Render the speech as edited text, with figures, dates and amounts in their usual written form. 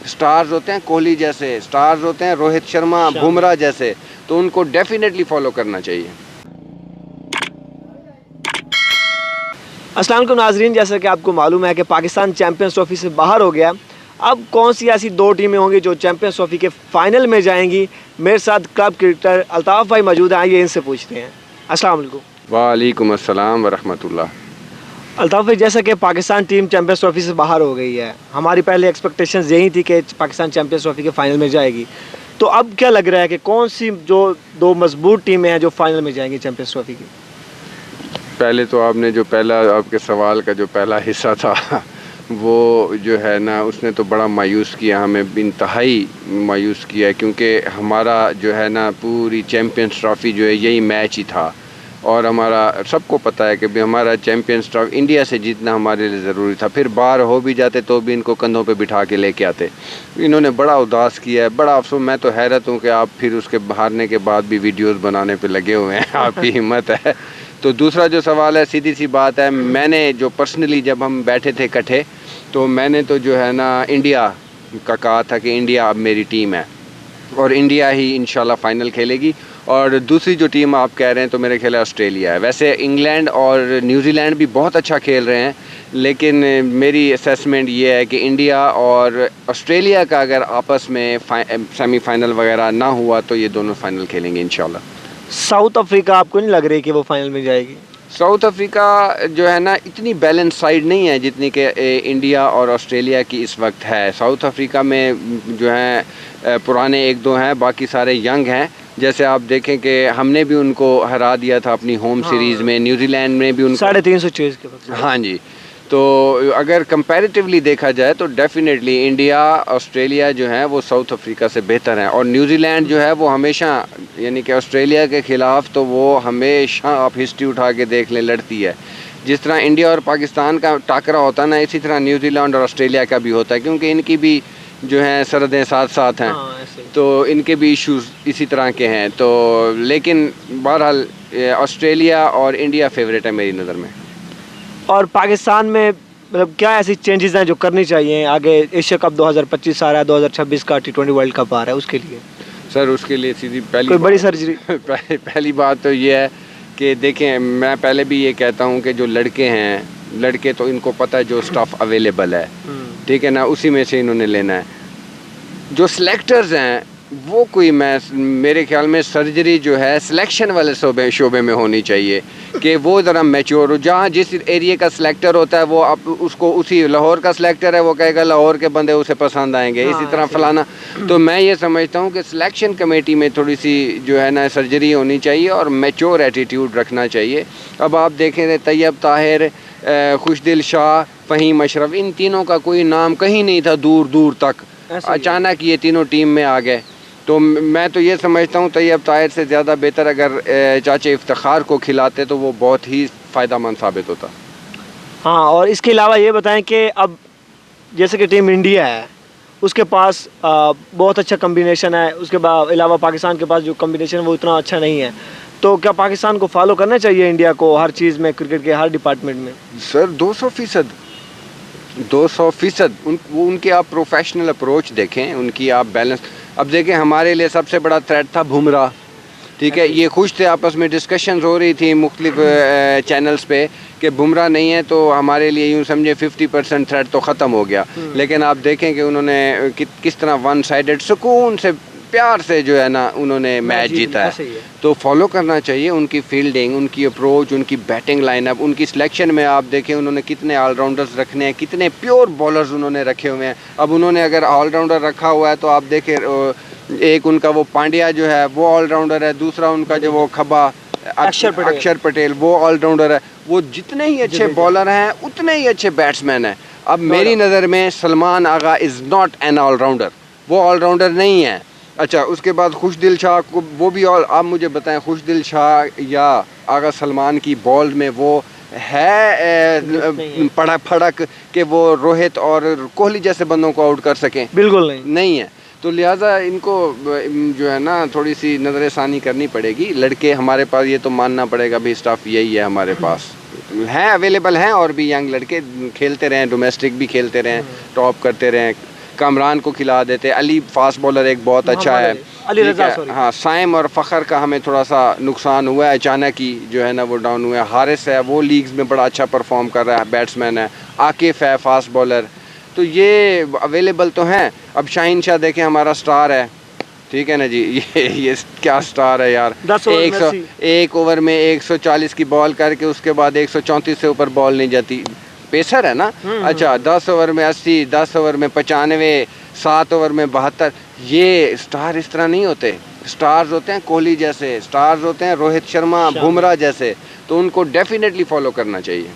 Stars होते हैं कोहली जैसे, स्टार्स होते हैं रोहित शर्मा, बुमराह जैसे, तो उनको डेफिनेटली फॉलो करना चाहिए। अस्सलाम वालेकुम नाज़रीन, जैसा कि आपको मालूम है कि पाकिस्तान चैम्पियंस ट्रॉफी से बाहर हो गया। अब कौन सी ऐसी दो टीमें होंगी जो चैम्पियंस ट्रॉफी के फाइनल में जाएंगी? मेरे साथ क्लब क्रिकेटर अल्ताफ़ भाई मौजूद हैं, आइए इनसे पूछते हैं। अस्सलाम वालेकुम। वालेकुम अस्सलाम वरहमतुल्लाह। अल्ताफ़ भाई, जैसा कि पाकिस्तान टीम चैम्पियंस ट्रॉफी से बाहर हो गई है, हमारी पहले एक्सपेक्टेशंस यही थी कि पाकिस्तान चैम्पियंस ट्रॉफी के फाइनल में जाएगी, तो अब क्या लग रहा है कि कौन सी जो दो मजबूत टीमें हैं जो फाइनल में जाएंगी चैम्पियंस ट्रॉफी की? पहले तो आपने जो पहला आपके सवाल का जो पहला हिस्सा था वो जो है ना, उसने तो बड़ा मायूस किया, हमें इंतहाई मायूस किया, क्योंकि हमारा जो है ना पूरी चैम्पियंस ट्रॉफ़ी जो है यही मैच ही था। और हमारा सबको पता है कि भी हमारा चैम्पियंस ट्रॉफी इंडिया से जीतना हमारे लिए ज़रूरी था। फिर बाहर हो भी जाते तो भी इनको कंधों पे बिठा के लेके आते। इन्होंने बड़ा उदास किया है, बड़ा अफसोस। मैं तो हैरत हूँ कि आप फिर उसके हारने के बाद भी वीडियोस बनाने पे लगे हुए हैं, आपकी हिम्मत है। तो दूसरा जो सवाल है, सीधी सी बात है, मैंने जो पर्सनली जब हम बैठे थे इकट्ठे, तो मैंने तो जो है ना इंडिया का कहा था कि इंडिया अब मेरी टीम है और इंडिया ही इंशाल्लाह फ़ाइनल खेलेगी। और दूसरी जो टीम आप कह रहे हैं तो मेरे ख्याल है ऑस्ट्रेलिया है। वैसे इंग्लैंड और न्यूजीलैंड भी बहुत अच्छा खेल रहे हैं, लेकिन मेरी असेसमेंट ये है कि इंडिया और ऑस्ट्रेलिया का अगर आपस में सेमीफाइनल वगैरह ना हुआ तो ये दोनों फाइनल खेलेंगे इंशाल्लाह। साउथ अफ्रीका आपको नहीं लग रही कि वो फाइनल में जाएगी? साउथ अफ्रीका जो है ना इतनी बैलेंस साइड नहीं है जितनी कि इंडिया और ऑस्ट्रेलिया की इस वक्त है। साउथ अफ्रीका में जो है पुराने एक दो हैं, बाकी सारे यंग हैं। जैसे आप देखें कि हमने भी उनको हरा दिया था अपनी होम सीरीज़ में, न्यूजीलैंड में भी उनको 350 चेज़ के बाद। हाँ जी। तो अगर कंपैरेटिवली देखा जाए तो डेफिनेटली इंडिया ऑस्ट्रेलिया जो है वो साउथ अफ्रीका से बेहतर हैं। और न्यूजीलैंड जो है वो हमेशा, यानी कि ऑस्ट्रेलिया के ख़िलाफ़ तो वो हमेशा, आप हिस्ट्री उठा के देख लें, लड़ती है। जिस तरह इंडिया और पाकिस्तान का टाकरा होता है ना, इसी तरह न्यूजीलैंड और ऑस्ट्रेलिया का भी होता है, क्योंकि इनकी भी जो है सरहदें साथ साथ हैं। तो इनके भी इश्यूज़ इसी तरह के हैं। तो लेकिन बहरहाल ऑस्ट्रेलिया और इंडिया फेवरेट है मेरी नज़र में। और पाकिस्तान में मतलब क्या ऐसी चेंजेस हैं जो करनी चाहिए आगे? एशिया कप 2025 आ रहा है, 2026 का T20 वर्ल्ड कप आ रहा है, उसके लिए सर उसके लिए सीधी कोई बड़ी सर्जरी? पहली बात तो ये है कि देखें, मैं पहले भी ये कहता हूँ कि जो लड़के हैं, लड़के तो इनको पता है जो स्टफ़ अवेलेबल है, ठीक है ना, उसी में से इन्होंने लेना है। जो सिलेक्टर्स हैं वो कोई, मेरे ख्याल में सर्जरी जो है सिलेक्शन वाले शोबे में होनी चाहिए कि वो ज़रा मैच्योर हो। जहाँ जिस एरिया का सिलेक्टर होता है वो अब उसको, उसी लाहौर का सिलेक्टर है वो कहेगा लाहौर के बंदे उसे पसंद आएंगे, इसी तरह फलाना। तो मैं ये समझता हूँ कि सिलेक्शन कमेटी में थोड़ी सी जो है ना सर्जरी होनी चाहिए और मैच्योर एटीट्यूड रखना चाहिए। अब आप देखें तैयब ताहिर, खुशदिल शाह, फ़हीम अशरफ, इन तीनों का कोई नाम कहीं नहीं था दूर दूर तक, अचानक ये तीनों टीम में आ गए। तो मैं तो ये समझता हूँ तैयब ताहिर से ज़्यादा बेहतर अगर चाचे इफ्तिखार को खिलाते तो वो बहुत ही फ़ायदेमंद साबित होता। हाँ, और इसके अलावा ये बताएं कि अब जैसे कि टीम इंडिया है उसके पास बहुत अच्छा कम्बिनेशन है, उसके अलावा पाकिस्तान के पास जो कम्बिनेशन है वो इतना अच्छा नहीं है, तो क्या पाकिस्तान को फॉलो करना चाहिए इंडिया को हर चीज़ में, क्रिकेट के हर डिपार्टमेंट में? सर 200%। उनकी आप प्रोफेशनल अप्रोच देखें, उनकी आप बैलेंस। अब देखें, हमारे लिए सबसे बड़ा थ्रेट था बुमराह, ठीक है, ये खुश थे, आपस में डिस्कशन हो रही थी मुख्तलिफ चैनल्स पे कि बुमराह नहीं है तो हमारे लिए यूँ समझे 50% थ्रेट तो ख़त्म हो गया। लेकिन आप देखें कि उन्होंने किस तरह वन साइडेड सुकून से प्यार से जो है ना उन्होंने मैच जीता है। तो फॉलो करना चाहिए उनकी फील्डिंग, उनकी अप्रोच, उनकी बैटिंग लाइनअप, उनकी सिलेक्शन में आप देखें उन्होंने कितने ऑलराउंडर्स रखने हैं, कितने प्योर बॉलर्स उन्होंने रखे हुए हैं। अब उन्होंने अगर ऑलराउंडर रखा हुआ है तो आप देखें, एक उनका वो पांड्या जो है वो ऑलराउंडर है, दूसरा उनका जो वो खबा अक्षर पटेल वो ऑलराउंडर है। वो जितने ही अच्छे बॉलर हैं उतने ही अच्छे बैट्समैन हैं। अब मेरी नज़र में सलमान आगा इज़ नॉट एन ऑलराउंडर, वो ऑलराउंडर नहीं है। अच्छा, उसके बाद खुशदिल शाह को, वो भी, और आप मुझे बताएं खुशदिल शाह या आगा सलमान की बॉल में वो है फड़क कि वो रोहित और कोहली जैसे बंदों को आउट कर सकें? बिल्कुल नहीं है। तो लिहाजा इनको जो है ना थोड़ी सी नज़रसानी करनी पड़ेगी। लड़के हमारे पास, ये तो मानना पड़ेगा भी, स्टाफ यही है हमारे पास, हैं अवेलेबल हैं, और भी यंग लड़के खेलते रहें, डोमेस्टिक भी खेलते रहें, टॉप करते रहें, कामरान को खिला देते। अली फास्ट बॉलर एक बहुत अच्छा है, अली ठीक रज़ा, है। सॉरी। हाँ, साइम और फ़खर का हमें थोड़ा सा नुकसान हुआ है, अचानक ही जो है ना वो डाउन हुआ है। हारिस है, वो लीग्स में बड़ा अच्छा परफॉर्म कर रहा है, बैट्समैन है। आकिफ है फास्ट बॉलर, तो ये अवेलेबल तो हैं। अब शाहीन शाह देखें, हमारा स्टार है, ठीक है ना जी। ये क्या स्टार है यार। 10 ओवर में 80। 1 ओवर में 140 की बॉल करके उसके बाद 134 से ऊपर बॉल नहीं जाती। पेसर है ना। अच्छा, 10 ओवर में 80, 10 ओवर में 95, 7 ओवर में 72। ये स्टार इस तरह नहीं होते। स्टार्स होते हैं कोहली जैसे, स्टार्स होते हैं रोहित शर्मा, बुमराह जैसे, तो उनको डेफिनेटली फॉलो करना चाहिए।